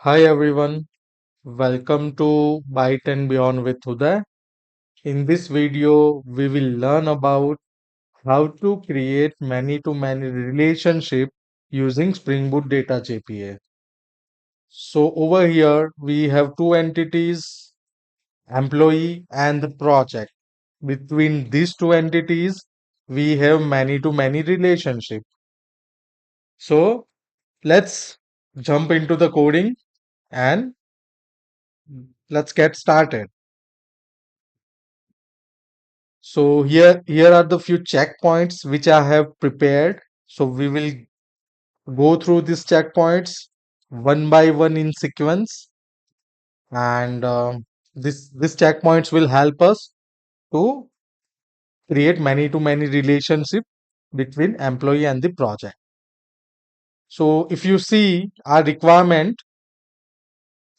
Hi everyone, welcome to Byte and Beyond with Uday. In this video, we will learn about how to create many-to-many relationship using Spring Boot Data JPA. So over here, we have two entities, employee and the project. Between these two entities, we have many-to-many relationship. So let's jump into the coding and let's get started. So here are the few checkpoints which I have prepared. So we will go through these checkpoints one by one in sequence, and this checkpoints will help us to create many-to-many relationship between employee and the project. So if you see our requirement,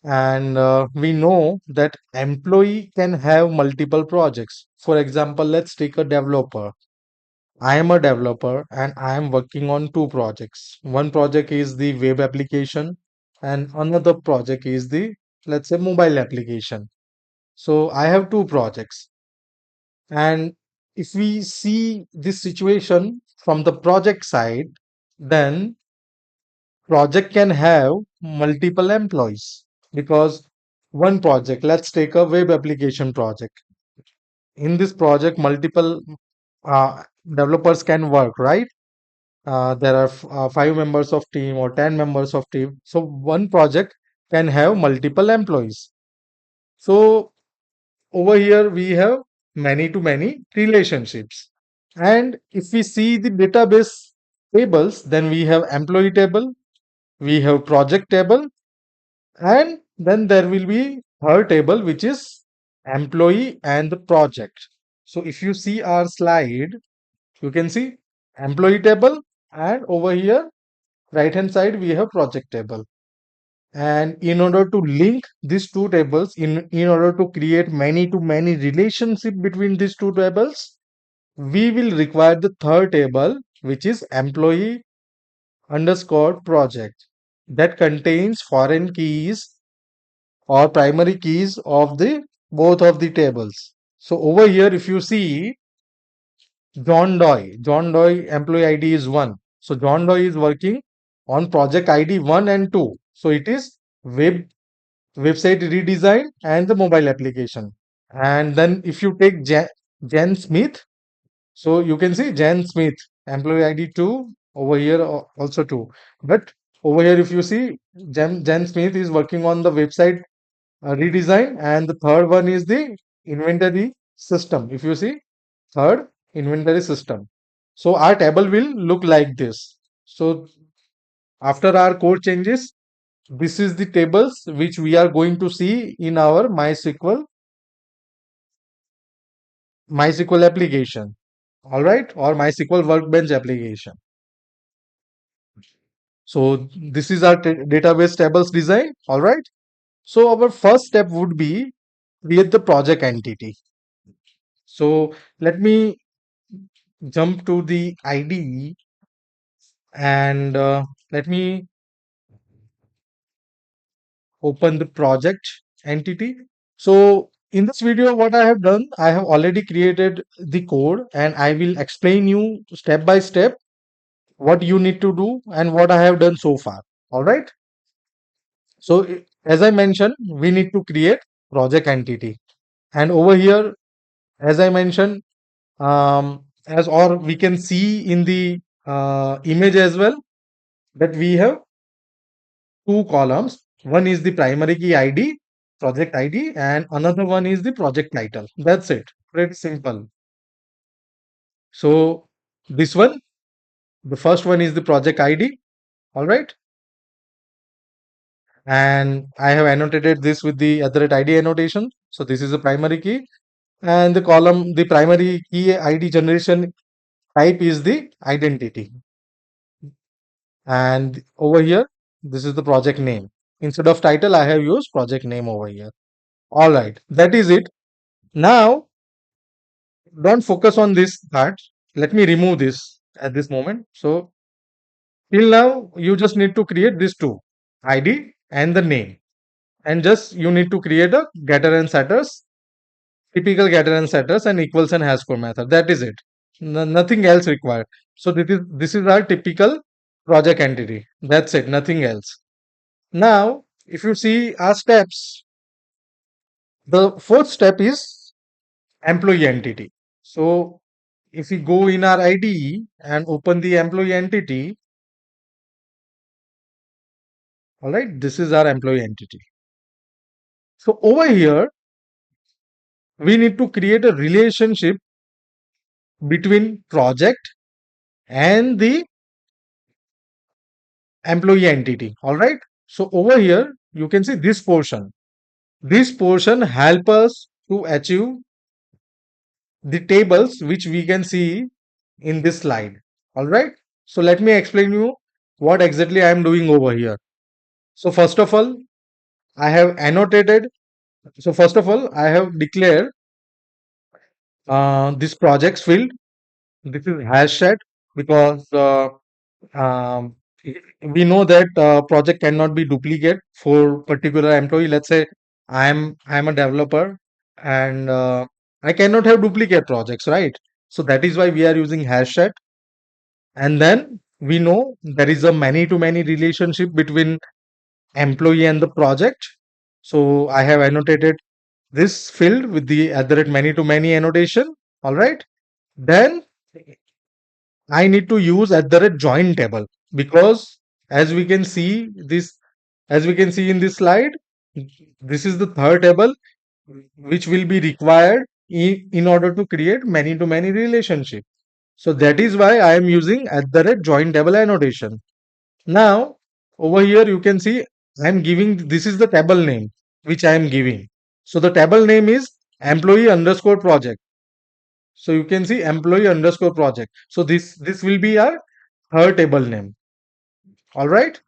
and we know that employee can have multiple projects. For example, let's take a developer. I am a developer and I am working on two projects. One project is the web application and another project is the, let's say, mobile application. So I have two projects. And if we see this situation from the project side, then project can have multiple employees because one project, let's take a web application project. In this project, multiple uh, developers can work, right? There are 5 members of team or 10 members of team, so one project can have multiple employees. So over here we have many to many relationships, and if we see the database tables, then we have employee table, we have project table, and then there will be third table which is employee and the project. So if you see our slide, you can see employee table, and over here right hand side we have project table. And in order to link these two tables, in order to create many to many relationship between these two tables, we will require the third table, which is employee underscore project, that contains foreign keys or primary keys of the both of the tables. So over here if you see John Doe employee ID is 1. So John Doe is working on project ID 1 and 2. So it is website redesign and the mobile application. And then if you take Jen Smith, so you can see Jen Smith employee ID 2, over here also 2. But over here if you see Jen Smith is working on the website redesign, and the third one is the inventory system. If you see third, inventory system. So our table will look like this. So after our code changes, this is the tables which we are going to see in our MySQL application. All right, or MySQL Workbench application. So this is our database tables design. All right. So our first step would be create the project entity. So let me jump to the IDE, and let me open the project entity. So in this video, what I have done, I have already created the code and I will explain you step by step what you need to do and what I have done so far. All right. So as I mentioned, we need to create project entity. And over here, as I mentioned, as or we can see in the image as well, that we have two columns. One is the primary key ID, project ID, and another one is the project title. That's it. Pretty simple. So this one, the first one is the project ID. All right. And I have annotated this with the other ID annotation. So this is the primary key. And the column, the primary key ID generation type is the identity. And over here, this is the project name. Instead of title, I have used project name over here. All right. That is it. Now, don't focus on this part. Let me remove this at this moment. So till now, you just need to create these two, ID and the name. And just you need to create a getter and setters, typical getter and setters, and equals and hash code method. That is it. Nothing else required. So this is our typical project entity. That's it. Nothing else. Now, if you see our steps, the fourth step is employee entity. So if we go in our IDE and open the employee entity, all right, this is our employee entity. So over here, we need to create a relationship between project and the employee entity. All right. So over here, you can see this portion. This portion help us to achieve the tables which we can see in this slide. All right. So let me explain you what exactly I am doing over here. So first of all, I have annotated. So first of all, I have declared this projects field. This is hash set because um, we know that project cannot be duplicate for particular employee. Let's say I'm a developer and I cannot have duplicate projects, right? So that is why we are using hash set. And then we know there is a many to many relationship between employee and the project. So I have annotated this field with the at the rate many to many annotation. All right. Then I need to use at the rate join table because as we can see this, as we can see in this slide, this is the third table which will be required in order to create many to many relationship. So that is why I am using at the rate join table annotation. Now over here you can see I am giving, this is the table name which I am giving. So the table name is employee underscore project. So you can see employee underscore project. So this will be our third table name. All right.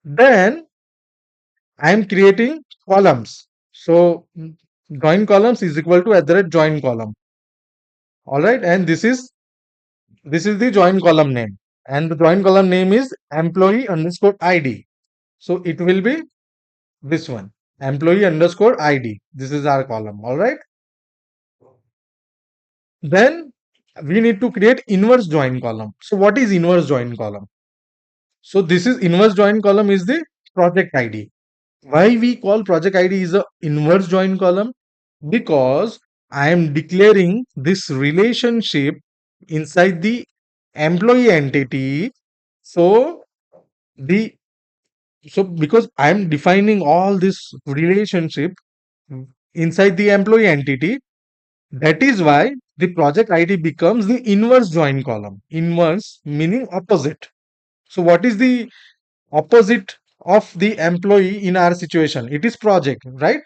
Then I am creating columns. So join columns is equal to at the rate join column. All right. And this is the join column name. And the join column name is employee underscore ID. So it will be this one, employee underscore ID. This is our column. All right. Then we need to create inverse join column. So what is inverse join column? So this is inverse join column is the project ID. Why we call project ID is a inverse join column? Because I am declaring this relationship inside the employee entity. So the so because I am defining all this relationship inside the employee entity, that is why the project ID becomes the inverse join column. Inverse meaning opposite. So what is the opposite of the employee in our situation? It is project, right?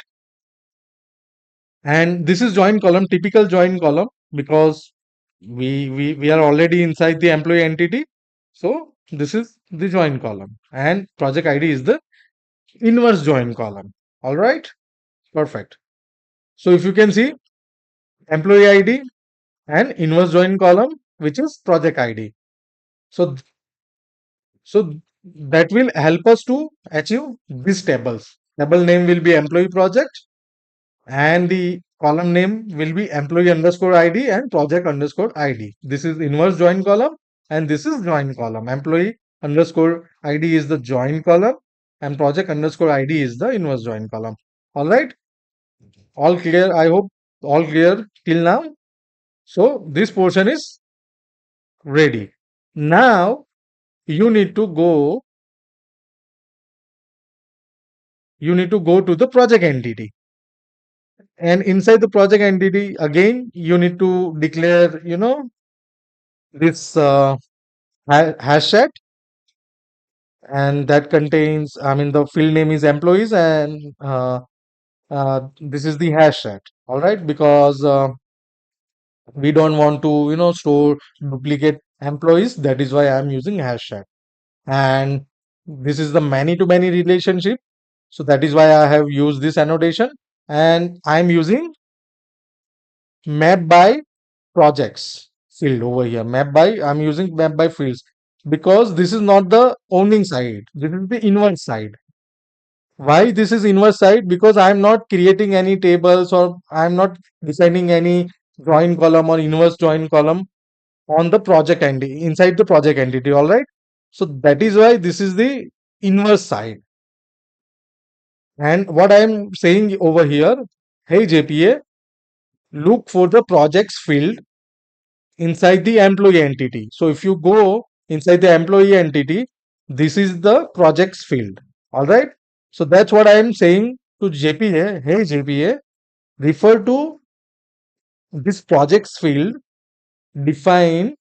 And this is join column, typical join column, because we are already inside the employee entity. So this is the join column and project ID is the inverse join column. All right, perfect. So if you can see employee ID and inverse join column, which is project ID. So so that will help us to achieve these tables. Table name will be employee project and the column name will be employee underscore ID and project underscore ID. This is inverse join column and this is join column. Employee underscore ID is the join column and project underscore ID is the inverse join column. All right, all clear. I hope all clear till now. So this portion is ready. Now you need to go. You need to go to the project entity, and inside the project entity again you need to declare, this hash set, and that contains, I mean, the field name is employees, and this is the hash set. All right, because we don't want to store duplicate employees. That is why I'm using hash set. And this is the many to many relationship, so that is why I have used this annotation. And I'm using map by projects field over here. Map by, I'm using map by fields because this is not the owning side, this is the inverse side. Why this is inverse side? Because I'm not creating any tables, or I'm not designing any join column or inverse join column on the project entity, inside the project entity. All right. So that is why this is the inverse side. And what I'm saying over here, hey JPA, look for the projects field inside the employee entity. So if you go inside the employee entity, this is the projects field. All right. So that's what I am saying to JPA. Hey JPA, refer to this projects field, define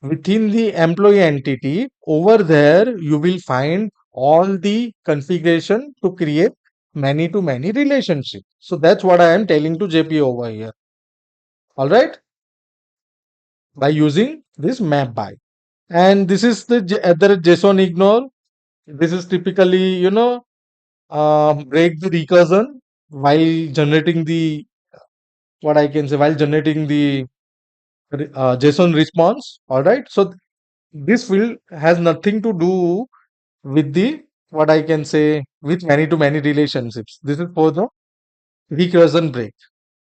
within the employee entity. Over there, you will find all the configuration to create many to many relationship. So that's what I am telling to JPA over here. All right. By using this mappedBy. And this is the other JSON ignore. This is typically, break the recursion while generating the, what I can say, while generating the JSON response. All right. So this field has nothing to do with the, what I can say, with many to many relationships. This is for the recursion break.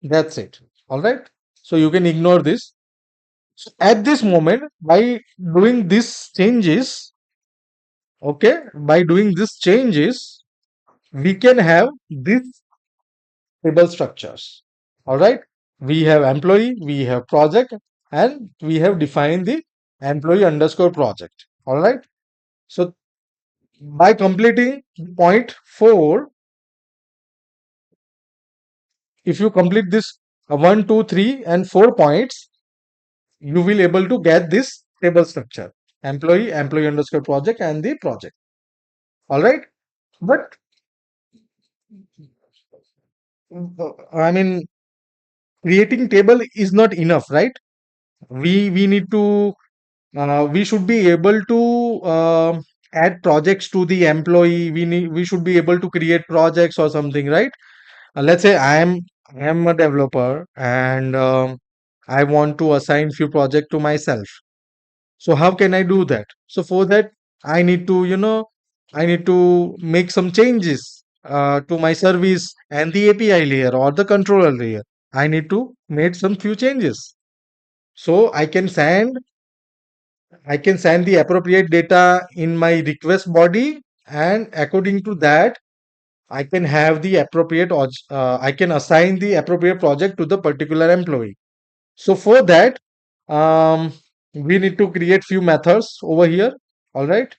That's it. All right. So you can ignore this. So at this moment, by doing these changes, okay, by doing these changes, we can have these table structures. All right. We have employee, we have project, and we have defined the employee underscore project. All right. So by completing point 4, if you complete this 1, 2, 3, and 4 points, you will able to get this table structure: employee, employee underscore project, and the project. All right. But I mean, creating table is not enough, right? We need to we should be able to add projects to the employee. We should be able to create projects or something, right? Let's say I am a developer, and I want to assign few projects to myself. So how can I do that? So for that, I need to, I need to make some changes to my service and the API layer or the controller layer. I need to make some few changes. So I can send the appropriate data in my request body, and according to that, I can have the appropriate, I can assign the appropriate project to the particular employee. So for that, um, we need to create few methods over here. All right.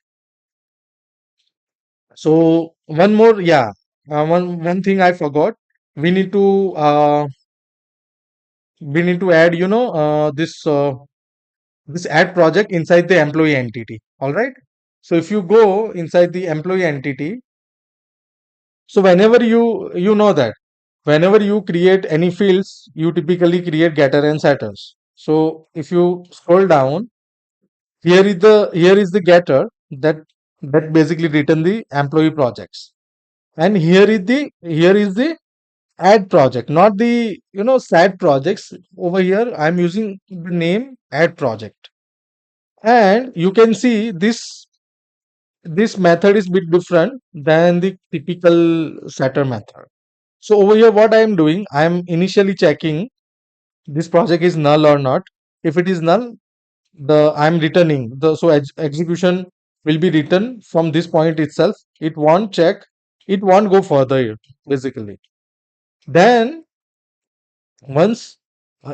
So one more, yeah, one thing I forgot. We need to add, this add project inside the employee entity. All right. So if you go inside the employee entity, so whenever you know that whenever you create any fields, you typically create getter and setters. So if you scroll down, here is the getter that basically return the employee projects, and here is the add project, not the sad projects. Over here I'm using the name add project, and you can see this method is bit different than the typical setter method. So over here, what I am doing, I am initially checking this project is null or not. If it is null, the I'm returning the, so execution will be written from this point itself. It won't check, it won't go further basically. Then once,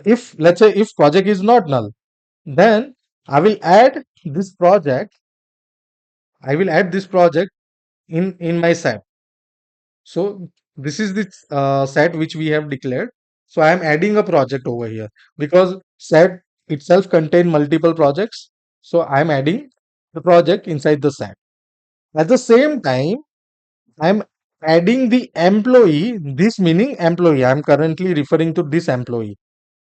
if let's say if project is not null, then I will add this project. I will add this project in my set. So this is the set which we have declared. So I am adding a project over here because set itself contain multiple projects. So I am adding the project inside the set. At the same time, I am adding the employee. This meaning employee. I am currently referring to this employee.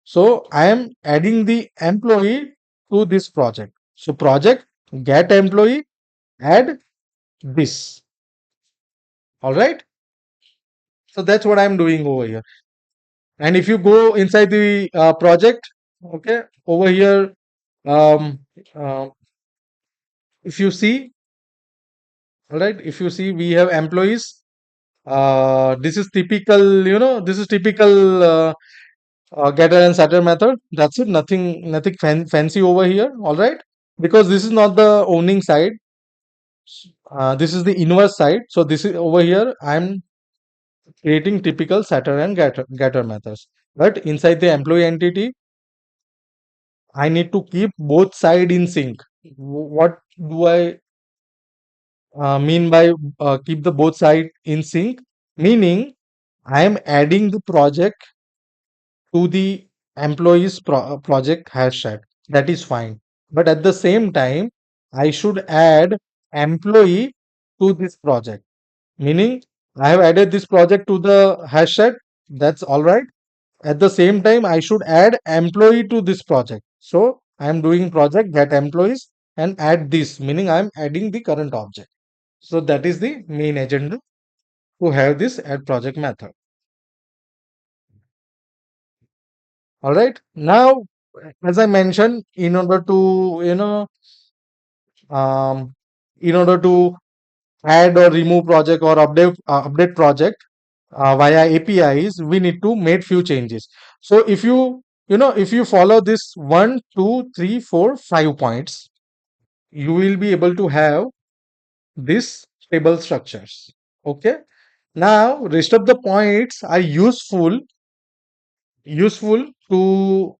So I am adding the employee to this project. So project get employee, add this. All right. So that's what I am doing over here. And if you go inside the project, okay, over here, um, uh, if you see, all right, if you see, we have employees, This is typical, this is typical getter and setter method. That's it. Nothing fancy over here. All right. Because this is not the owning side. This is the inverse side. So this is over here. I'm creating typical setter and getter methods. But inside the employee entity, I need to keep both side in sync. What do I mean by keep the both side in sync? Meaning I am adding the project to the employees project hashtag. That is fine. But at the same time, I should add employee to this project. Meaning I have added this project to the hashtag. That's all right. At the same time, I should add employee to this project. So I am doing project get employees and add this, meaning I am adding the current object. So that is the main agenda to have this add project method. All right. Now, as I mentioned, um, in order to add or remove project or update project via APIs, we need to make few changes. So if you follow this 1, 2, 3, 4, 5 points, you will be able to have this table structures. Okay. Now, rest of the points are useful to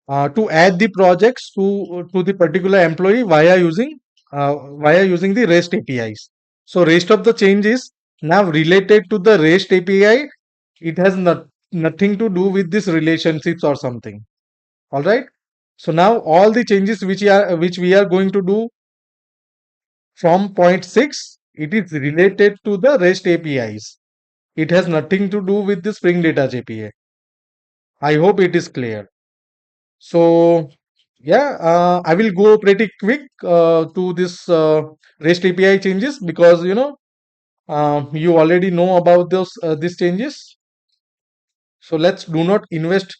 add the projects to the particular employee via using the REST APIs. So rest of the changes now related to the REST API, it has nothing to do with this relationships or something. All right. So now all the changes which we are going to do from point 6, it is related to the REST APIs. It has nothing to do with the Spring Data JPA. I hope it is clear. So yeah, I will go pretty quick to this REST API changes because you already know about these changes. So let's do not invest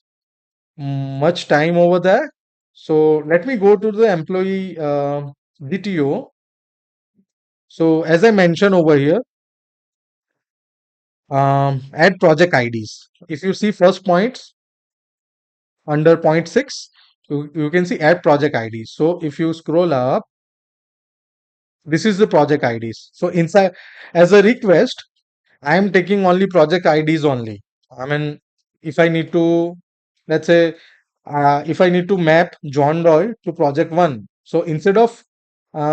much time over there. So let me go to the employee DTO. So as I mentioned over here, add project IDs. If you see first points under point 6, you can see add project IDs. So if you scroll up, this is the project IDs. So inside, as a request, I am taking only project IDs only. I mean, if I need to, let's say, if I need to map John Doe to project 1, so instead of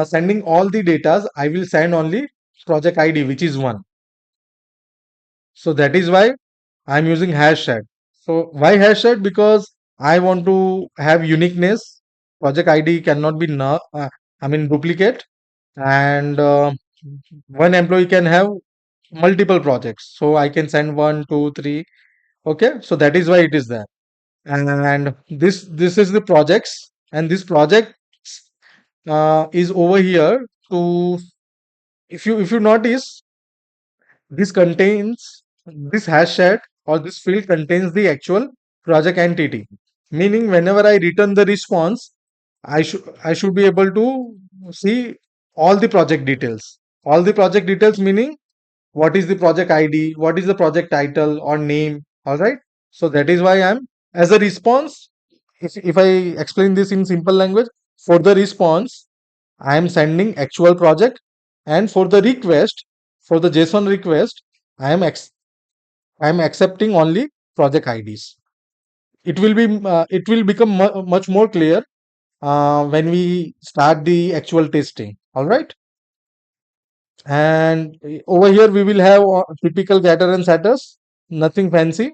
sending all the datas, I will send only project ID, which is 1. So that is why I'm using hashtag. So why hashtag? Because I want to have uniqueness. Project ID cannot be duplicate, and one employee can have multiple projects. So I can send 1, 2, 3. Okay, so that is why it is there. And this is the projects, and this project is over here. To if you notice, this contains this hashtag or this field contains the actual project entity. Meaning, whenever I return the response, I should be able to see all the project details. All the project details meaning what is the project ID, what is the project title or name. All right. So that is why I'm as a response. If I explain this in simple language, for the response, I am sending actual project, and for the request, for the JSON request, I am I am accepting only project IDs. It will become much more clear when we start the actual testing. All right. And over here we will have typical getter and setters, nothing fancy.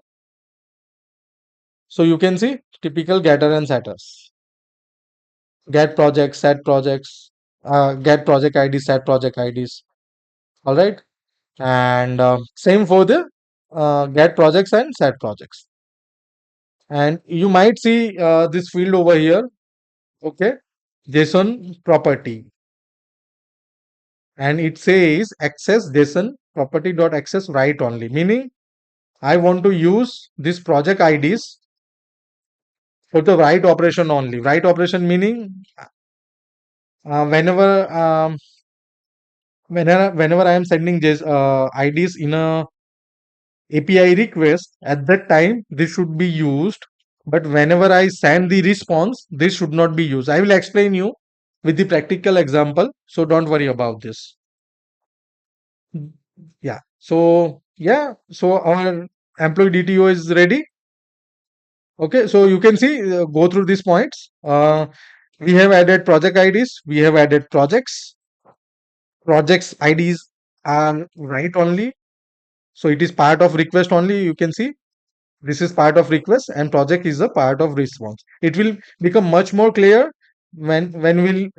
So you can see typical getter and setters, get projects, set projects, get project IDs, set project IDs. All right. And same for the get projects and set projects. And you might see this field over here. Okay, JSON property, and it says access JSON property dot access write only, meaning I want to use this project IDs for the write operation only. Write operation meaning whenever whenever I am sending IDs in a API request, at that time this should be used. But whenever I send the response, this should not be used. I will explain you with the practical example, so don't worry about this. Yeah. So our employee DTO is ready. Okay. So you can see, go through these points. We have added project IDs. We have added projects. Projects IDs are right only. So it is part of request only. You can see this is part of request and project is a part of response. It will become much more clear when we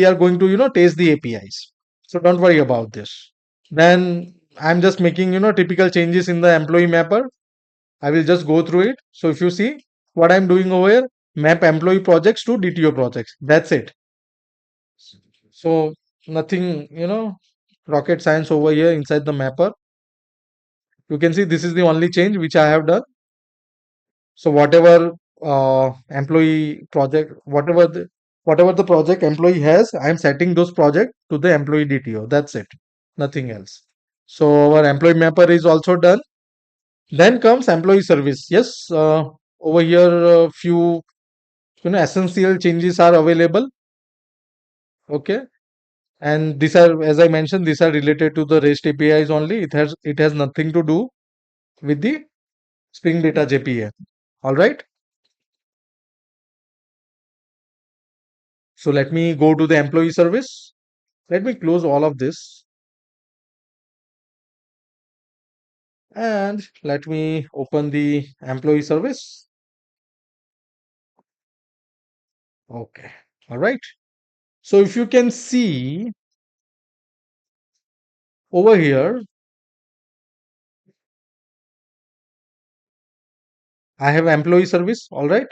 are going to test the APIs. So don't worry about this. Then I'm just making typical changes in the employee mapper. I will just go through it. So if you see what I'm doing over here, map employee projects to DTO projects. That's it. So nothing, rocket science over here inside the mapper. You can see this is the only change which I have done. So employee project, whatever the project employee has, I am setting those project to the employee DTO. That's it. Nothing else. So our employee mapper is also done. Then comes employee service. Yes, over here few essential changes are available. Okay, and these are, as I mentioned, these are related to the REST APIs only. It has nothing to do with the Spring Data JPA. All right. So let me go to the employee service. Let me close all of this and let me open the employee service. Okay. All right. So if you can see over here, I have employee service. All right.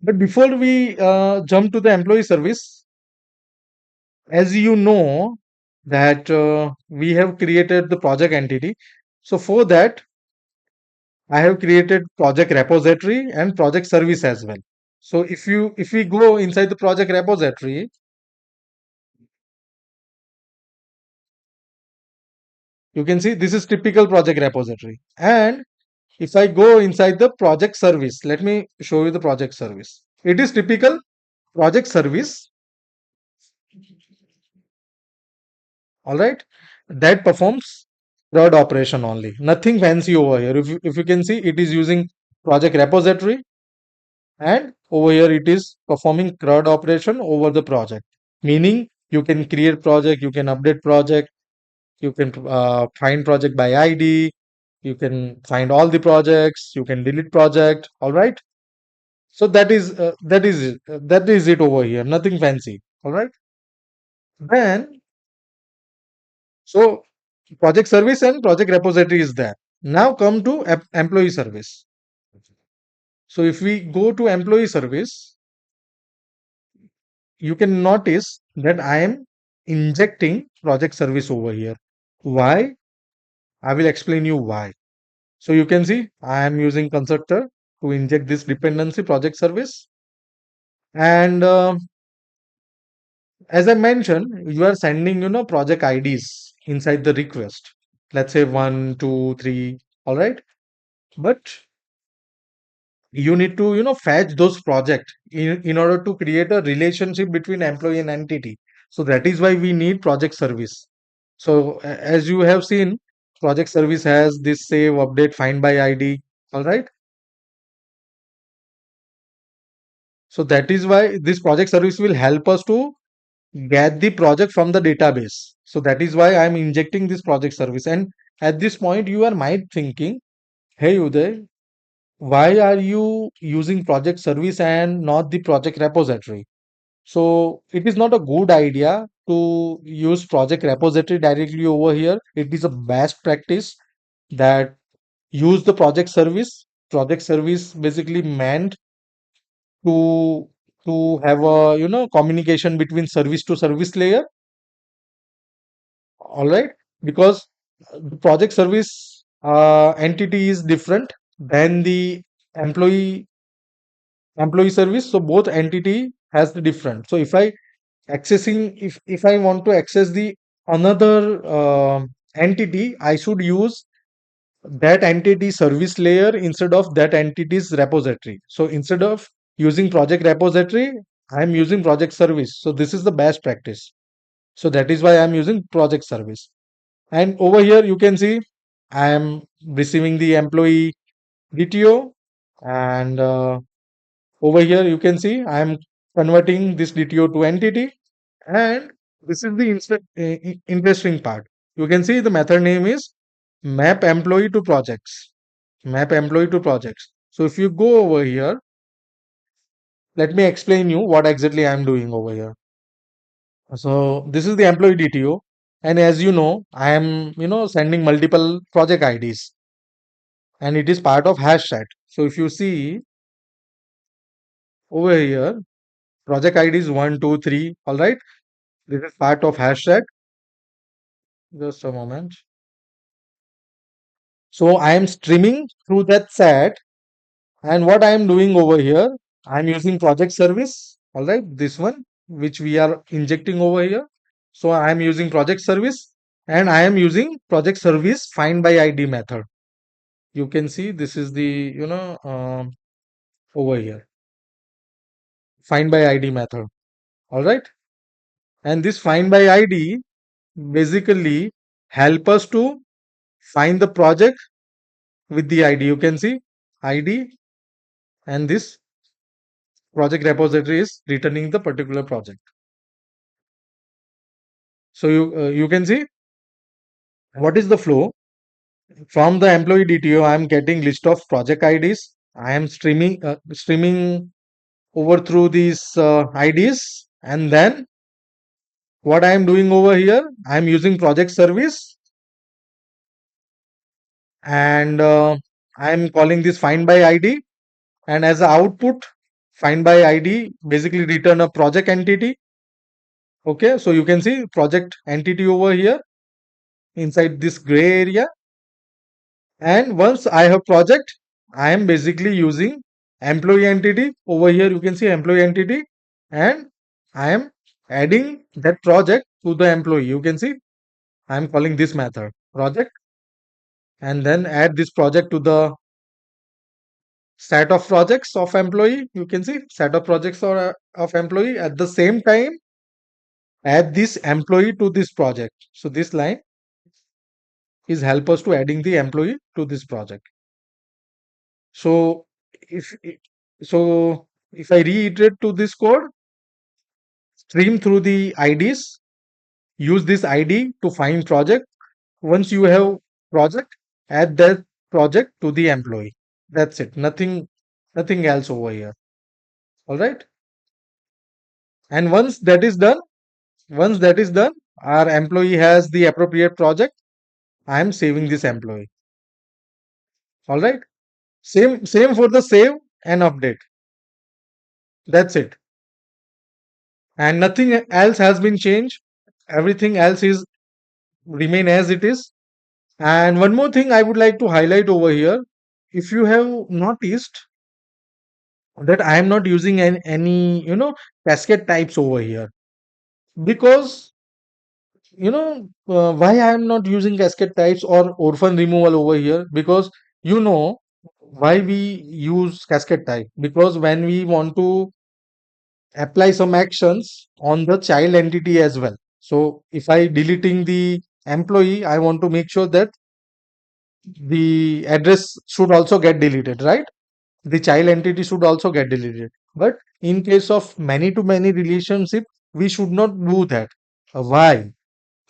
But before we jump to the employee service, as you know, that we have created the project entity. So for that, I have created project repository and project service as well. So if we go inside the project repository, you can see this is typical project repository. And if I go inside the project service, let me show you the project service. It is typical project service, all right, that performs CRUD operation only. Nothing fancy over here. If you can see, it is using project repository and over here it is performing CRUD operation over the project. Meaning you can create project, you can update project, you can find project by ID, you can find all the projects, you can delete project, all right. So that is it over here, nothing fancy, all right. Then so project service and project repository is there. Now come to employee service. So if we go to employee service, you can notice that I am injecting project service over here. Why? I will explain you why. So you can see I am using constructor to inject this dependency project service. And as I mentioned, you are sending, project IDs inside the request. Let's say 1, 2, 3. All right. But you need to, fetch those projects in order to create a relationship between employee and entity. So that is why we need project service. So as you have seen, project service has this save, update, find by ID. All right. So that is why this project service will help us to get the project from the database. So that is why I'm injecting this project service. And at this point, you are might thinking, hey Uday, why are you using project service and not the project repository? So it is not a good idea to use project repository directly over here. It is a best practice that use the project service. Project service basically meant to have a communication between service to service layer, all right, because the project service entity is different than the employee employee service, so both entity has the different. So if I accessing, if I want to access the another entity, I should use that entity service layer instead of that entity's repository. So instead of using project repository, I am using project service. So this is the best practice. So that is why I'm using project service. And over here you can see I am receiving the employee DTO, and over here you can see I am converting this DTO to entity. And this is the interesting part. You can see the method name is map employee to projects. Map employee to projects. So if you go over here, let me explain you what exactly I am doing over here. So this is the employee DTO, and as you know, I am sending multiple project IDs, and it is part of hash set. So if you see over here, project ID is 1, 2, 3. All right, this is part of hash set. Just a moment. So I am streaming through that set, and what I am doing over here, I am using project service. All right, this one which we are injecting over here. So I am using project service, and I am using project service find by ID method. You can see this is the over here find by ID method. All right, and this find by ID basically help us to find the project with the ID. You can see ID, and this project repository is returning the particular project. So you can see what is the flow from the employee DTO. I am getting list of project IDs. I am streaming over through these IDs, and then what I am doing over here, I am using project service, and I am calling this find by ID, and as a output, find by ID basically return a project entity. Okay, so you can see project entity over here inside this gray area. And once I have project, I am basically using employee entity. Over here you can see employee entity, and I am adding that project to the employee. You can see I am calling this method project, and then add this project to the set of projects of employee. You can see set of projects of employee. At the same time, add this employee to this project. So this line is help us to adding the employee to this project. So if so if I reiterate to this code, stream through the IDs, use this ID to find project. Once you have project, add that project to the employee. That's it. Nothing else over here. All right. And once that is done, our employee has the appropriate project. I am saving this employee. All right. Same for the save and update. That's it. And nothing else has been changed. Everything else is remain as it is. And one more thing I would like to highlight over here, if you have noticed that I am not using any cascade types over here, because why I am not using cascade types or orphan removal over here, because you know why we use cascade type, because when we want to apply some actions on the child entity as well. So if I deleting the employee, I want to make sure that the address should also get deleted, right? The child entity should also get deleted. But in case of many to many relationship, we should not do that. Why?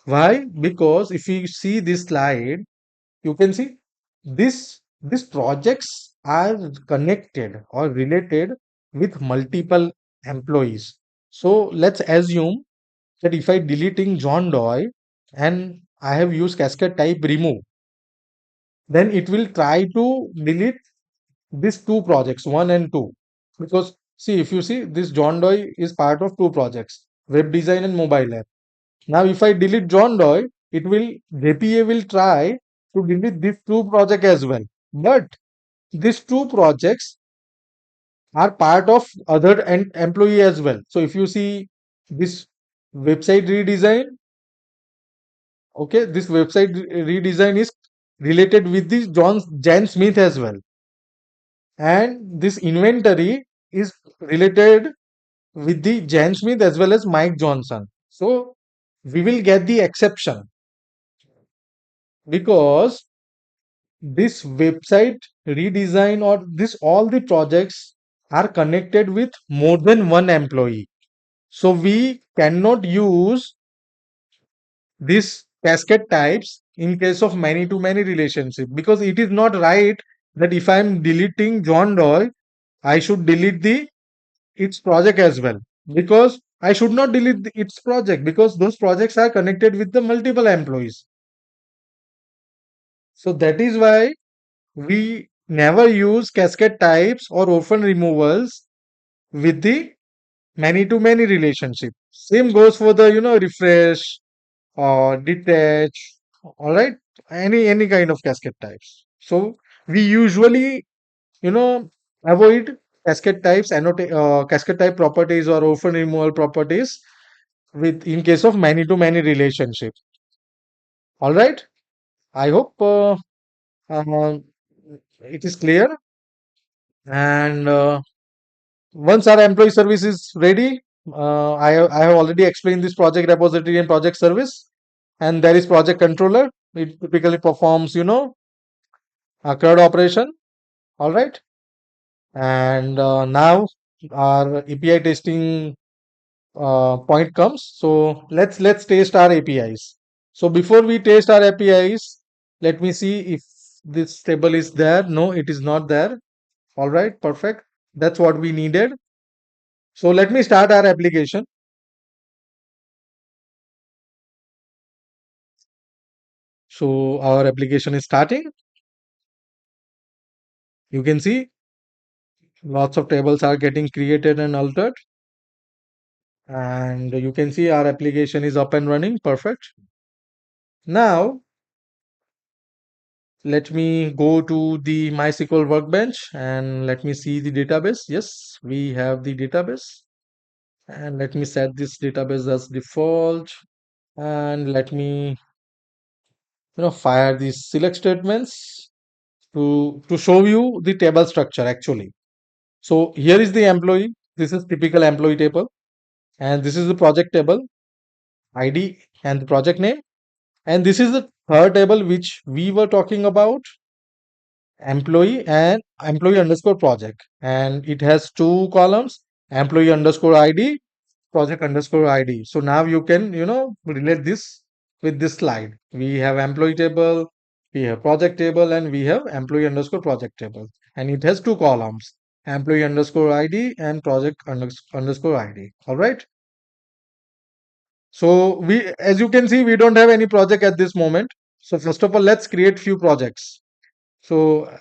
Why? Because if you see this slide, you can see these projects are connected or related with multiple employees. So let's assume that if I deleting John Doe and I have used cascade type remove, then it will try to delete these two projects, one and two. Because see, if you see, this John Doe is part of two projects, web design and mobile app. Now if I delete John Doe, it will JPA will try to delete these two projects as well. But these two projects are part of other employee as well. So if you see this website redesign. Okay, this website redesign is related with the Jan Smith as well, and this inventory is related with the Jan Smith as well as Mike Johnson. So we will get the exception because this website redesign or this all the projects are connected with more than one employee. So we cannot use this cascade types in case of many to many relationship, because it is not right that if I am deleting John Doe, I should delete the its project as well, because I should not delete its project because those projects are connected with the multiple employees. So that is why we never use cascade types or orphan removals with the many to many relationship. Same goes for the refresh or detach. All right, any kind of cascade types. So we usually you know avoid cascade types, cascade type properties or orphan removal properties with in case of many to many relationship. All right, I hope uh, it is clear. And once our employee service is ready, I have already explained this project repository and project service, and there is project controller. It typically performs a CRUD operation. All right, and now our API testing point comes. So let's test our APIs. So before we test our APIs, let me see if this table is there. No, it is not there. All right, perfect. That's what we needed. So let me start our application. So our application is starting. You can see lots of tables are getting created and altered. And you can see our application is up and running. Perfect. Now let me go to the MySQL workbench and let me see the database. Yes, we have the database. And let me set this database as default. And let me fire these select statements to show you the table structure actually. So here is the employee. This is typical employee table. And this is the project table, ID and the project name. And this is the third table which we were talking about, employee and employee underscore project. And it has two columns, employee underscore ID, project underscore ID. So now you can, relate this with this slide. We have employee table, we have project table, and we have employee underscore project table. And it has two columns, employee underscore ID and project underscore ID. All right. So as you can see, we don't have any project at this moment. So first of all, let's create few projects. So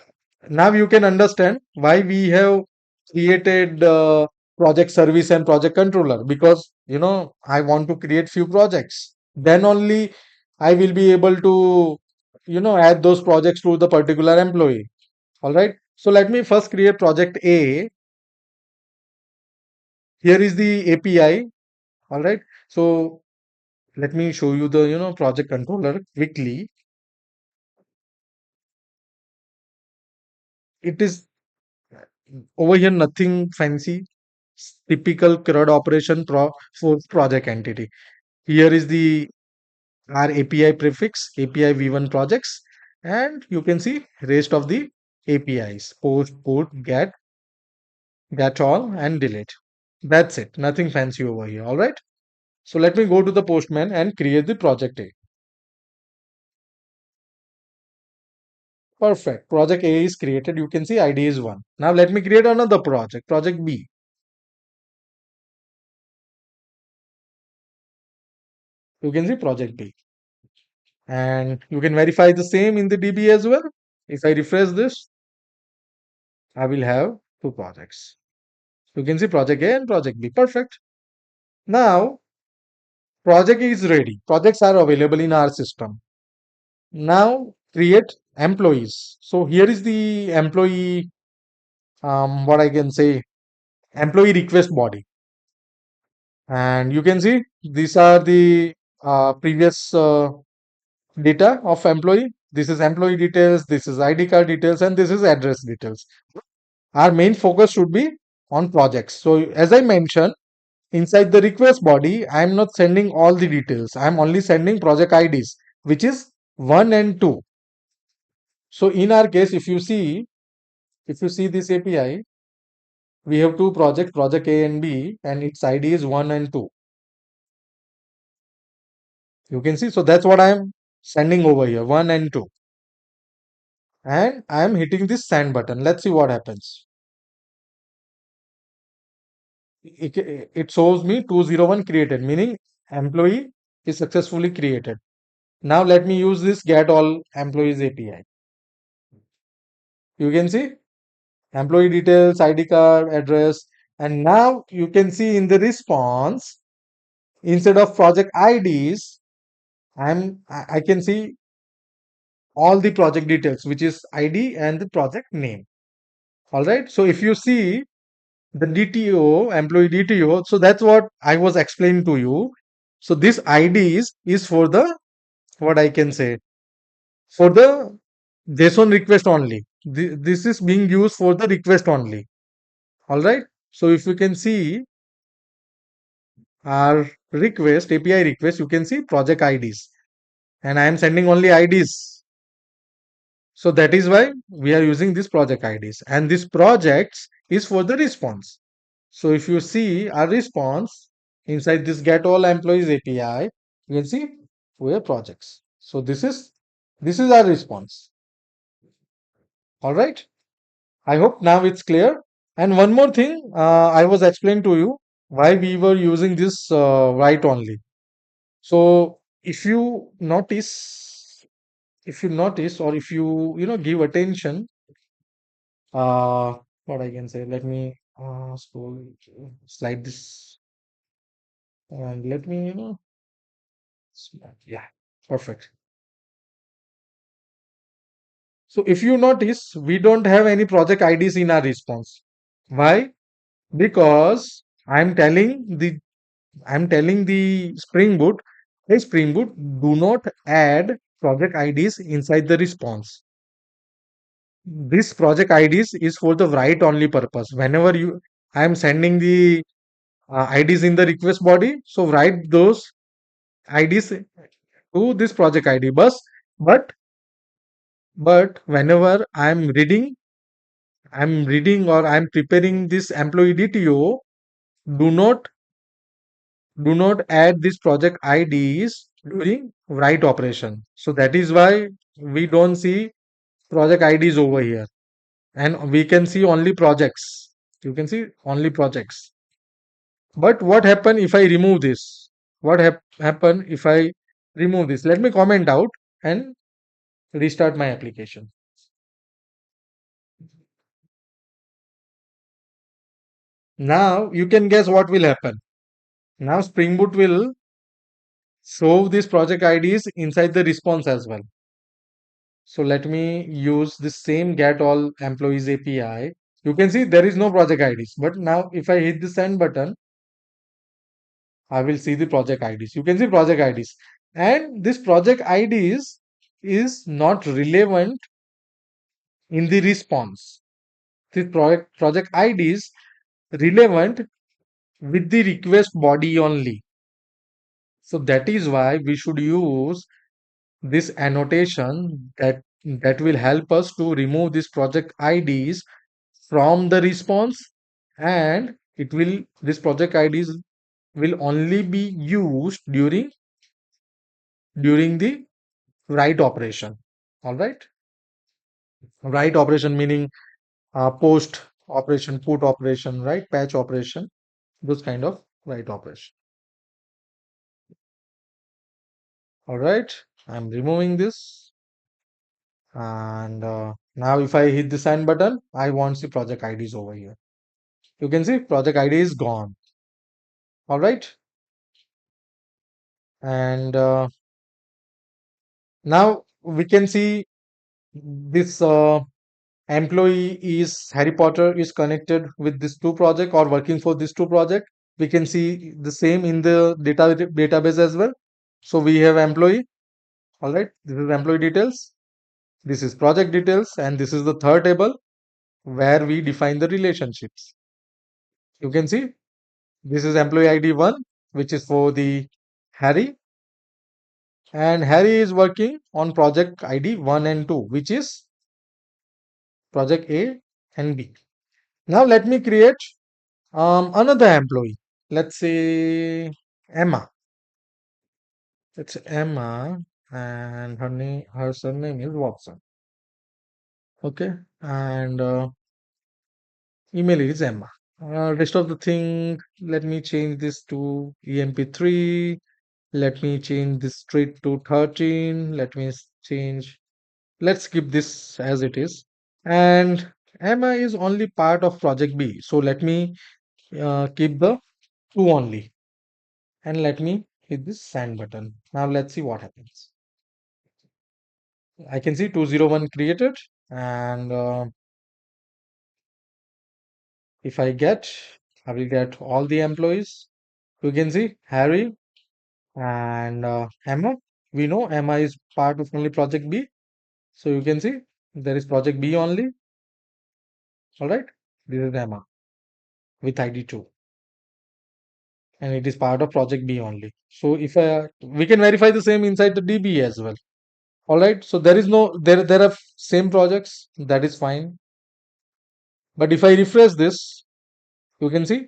now you can understand why we have created project service and project controller, because I want to create few projects. Then only I will be able to add those projects to the particular employee. All right. So let me first create project A. Here is the API. All right. So let me show you the project controller quickly. It is over here nothing fancy. Typical CRUD operation for project entity. Here is the our API prefix, API v1 projects, and you can see rest of the APIs, post, put, get all, and delete. That's it. Nothing fancy over here. All right. So let me go to the Postman and create the project A. Perfect. Project A is created. You can see ID is 1. Now let me create another project, project B. You can see project B. And you can verify the same in the DB as well. If I refresh this, I will have two projects. You can see project A and project B. Perfect. Now, project is ready. Projects are available in our system. Now, create employees. So here is the employee, what I can say, employee request body. And you can see these are the previous data of employee. This is employee details, this is ID card details, and this is address details. Our main focus should be on projects. So as I mentioned, inside the request body, I am not sending all the details. I am only sending project IDs, which is 1 and 2. So in our case, if you see this API, we have two projects, project A and B, and its ID is 1 and 2. You can see, so that's what I am sending over here, 1 and 2. And I am hitting this send button. Let's see what happens. It shows me 201 created, meaning employee is successfully created. Now let me use this get all employees API. You can see employee details, ID card, address, and now you can see in the response, instead of project IDs, I can see all the project details, which is ID and the project name. All right. So if you see the DTO, employee DTO, so that's what I was explaining to you. So this IDs is for the, what I can say, for the JSON request only. This is being used for the request only. All right. So if you can see our request, API request, you can see project IDs, and I am sending only IDs. So that is why we are using this project IDs, and this projects is for the response. So if you see our response inside this get all employees API, you can see we have projects. So this is our response. All right. I hope now it's clear. And one more thing, I was explaining to you why we were using this write only. So if you notice, or if you give attention, what I can say, let me slide this, and let me yeah, perfect. So if you notice, we don't have any project IDs in our response. Why? Because I'm telling the Spring Boot, hey Spring Boot, do not add project IDs inside the response. This project IDs is for the write only purpose. Whenever I am sending the IDs in the request body, so write those IDs to this project ID bus. But whenever I'm reading or I'm preparing this employee DTO, do not do not add this project IDs during write operation. So that is why we don't see project IDs over here, and we can see only projects. You can see only projects. But what happen if I remove this? What happen if I remove this? Let me comment out and restart my application. Now you can guess what will happen. Now Spring Boot will show these project IDs inside the response as well. So let me use the same get all employees API. You can see there is no project IDs. But now if I hit the send button, I will see the project IDs. You can see project IDs. And this project IDs is not relevant in the response. This project IDs relevant with the request body only. So that is why we should use this annotation that will help us to remove this project IDs from the response, and this project IDs will only be used during the write operation. All right. Write operation meaning post operation, put operation, right? Patch operation, those kind of write operation. All right. I'm removing this. And now if I hit the send button, I want the project IDs over here. You can see project ID is gone. All right. And now we can see this employee is Harry Potter is connected with this two project or working for this two project. we can see the same in the database as well. So we have employee. All right, this is employee details, this is project details, and this is the third table where we define the relationships. You can see this is employee ID 1, which is for the Harry, and Harry is working on project ID 1 and 2, which is project A and B. Now let me create another employee. Let's say Emma. It's Emma, and her surname is Watson. Okay, and email is Emma. Rest of the thing, let me change this to EMP3. Let me change this street to 13. Let me change. Let's keep this as it is. And Emma is only part of project B. So let me keep the two only. And let me hit this send button. Now let's see what happens. I can see 201 created, and if I will get all the employees. You can see Harry and Emma. We know Emma is part of only project B, so you can see there is project B only. All right, this is Emma with ID 2, and it is part of project B only. So if we can verify the same inside the DB as well. All right, so there is no there are same projects, that is fine. But if I refresh this, you can see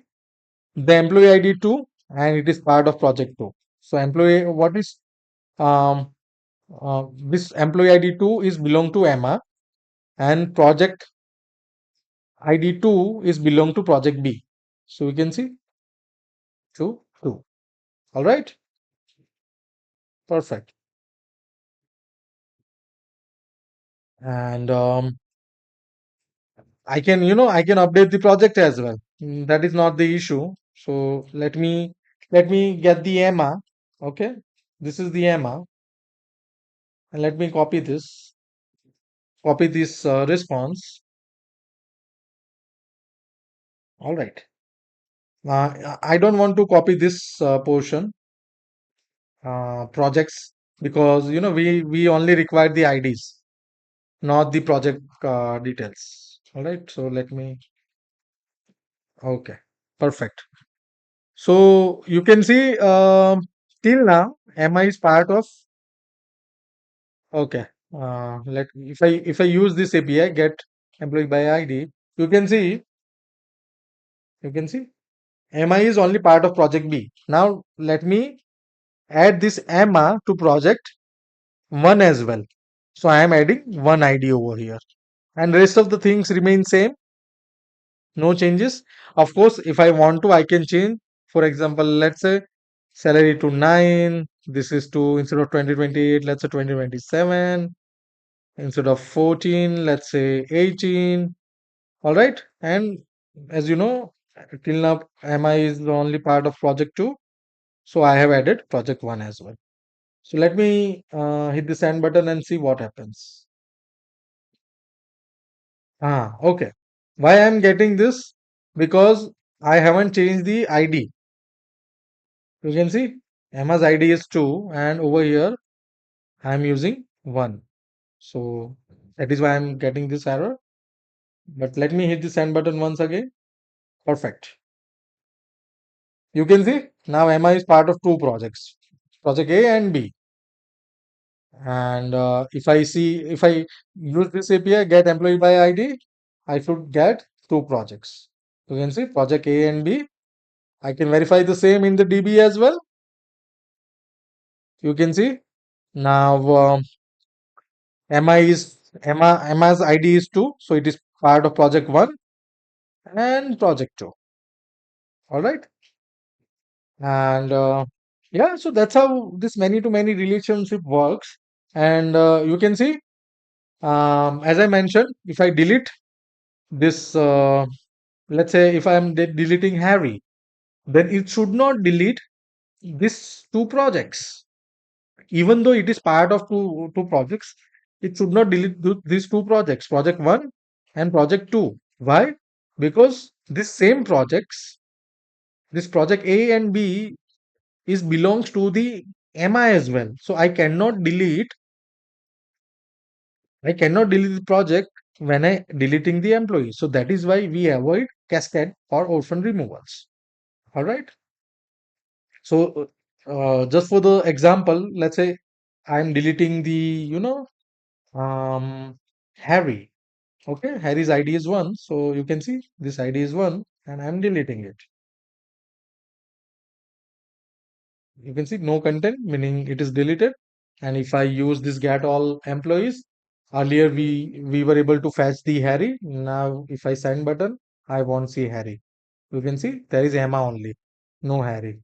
the employee ID 2, and it is part of project 2. So employee, what is um this employee ID 2 is belong to Emma, and project ID 2 is belong to project B. So we can see 2 2. All right, perfect. And I can update the project as well. That is not the issue. So let me get the Emma. Okay, this is the Emma, and let me copy this response. All right. I don't want to copy this portion projects, because we only require the IDs, not the project details. All right. So let me. Okay. Perfect. So you can see till now MI is part of. Okay. Let if I use this API get employee by ID, you can see you can see MI is only part of project B. Now let me add this Emma to project 1 as well. So I am adding one ID over here, and rest of the things remain same, no changes. Of course, if I want to, I can change. For example, let's say salary to 9. This is to, instead of 2028, let's say 2027. Instead of 14, let's say 18. All right. And as you know, till now, MI is the only part of project 2. So I have added project 1 as well. So let me hit the send button and see what happens. Okay. Why I'm getting this? Because I haven't changed the ID. You can see Emma's ID is 2, and over here I'm using 1. So that is why I'm getting this error. But let me hit the send button once again. Perfect. You can see now Emma is part of two projects, project A and B. And if I use this API, get employee by ID, I should get two projects. You can see project A and B. I can verify the same in the DB as well. You can see now Emma's ID is 2, so it is part of project 1 and project 2. All right, and yeah, so that's how this many to many relationship works. And you can see, as I mentioned, if I delete this, let's say if I am deleting Harry, then it should not delete these two projects. Even though it is part of two projects, it should not delete these two projects, project 1 and project 2. Why? Because these same projects this project A and B is belongs to the MI as well. So I cannot delete the project when I deleting the employee. So that is why we avoid cascade or orphan removals. All right. So just for the example, let's say I'm deleting the, Harry. Okay, Harry's ID is one. So you can see this ID is one, and I'm deleting it. You can see no content, meaning it is deleted. And if I use this get all employees, earlier we were able to fetch the Harry. Now if I send button, I won't see Harry. You can see there is Emma only, no Harry.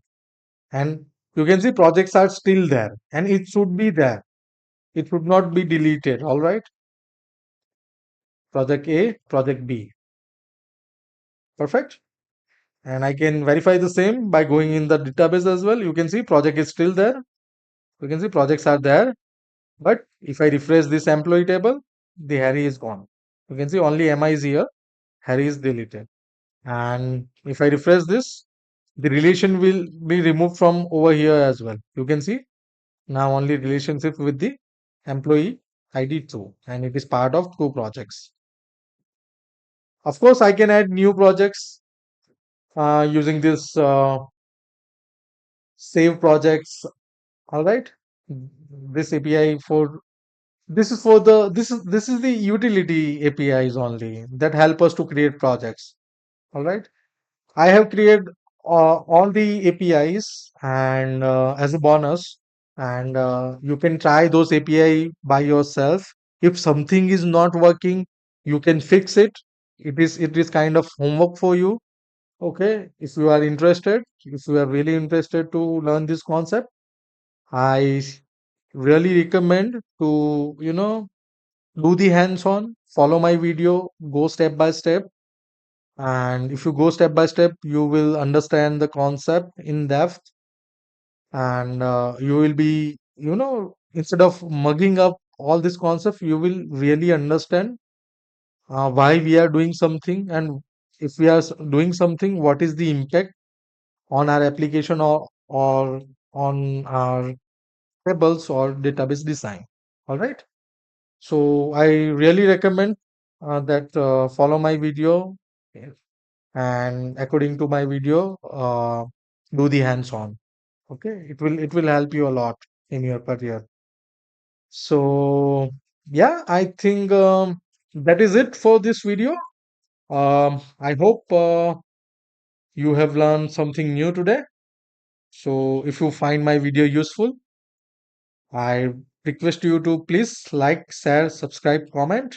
And you can see projects are still there, and it should be there. It should not be deleted. All right, project A, project B, perfect. And I can verify the same by going in the database as well. You can see project is still there. You can see projects are there. But if I refresh this employee table, the Harry is gone. You can see only MI is here, Harry is deleted. And if I refresh this, the relation will be removed from over here as well. You can see now only relationship with the employee ID 2, and it is part of two projects. Of course, I can add new projects using this save projects. All right, this API for this is the utility APIs only that help us to create projects. All right, I have created all the APIs, and as a bonus, and you can try those API by yourself. If something is not working, you can fix it. It is kind of homework for you. Okay, if you are interested, if you are really interested to learn this concept, I really recommend to do the hands-on, follow my video, go step by step. And if you go step by step, you will understand the concept in depth, and you will be, instead of mugging up all this concept, you will really understand why we are doing something, and if we are doing something, what is the impact on our application, or on our tables or database design. All right. So I really recommend that follow my video, and according to my video, do the hands-on. Okay, it will help you a lot in your career. So yeah, I think that is it for this video. I hope you have learned something new today. So if you find my video useful, I request you to please like, share, subscribe, comment.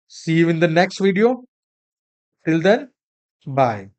See you in the next video. Till then, bye.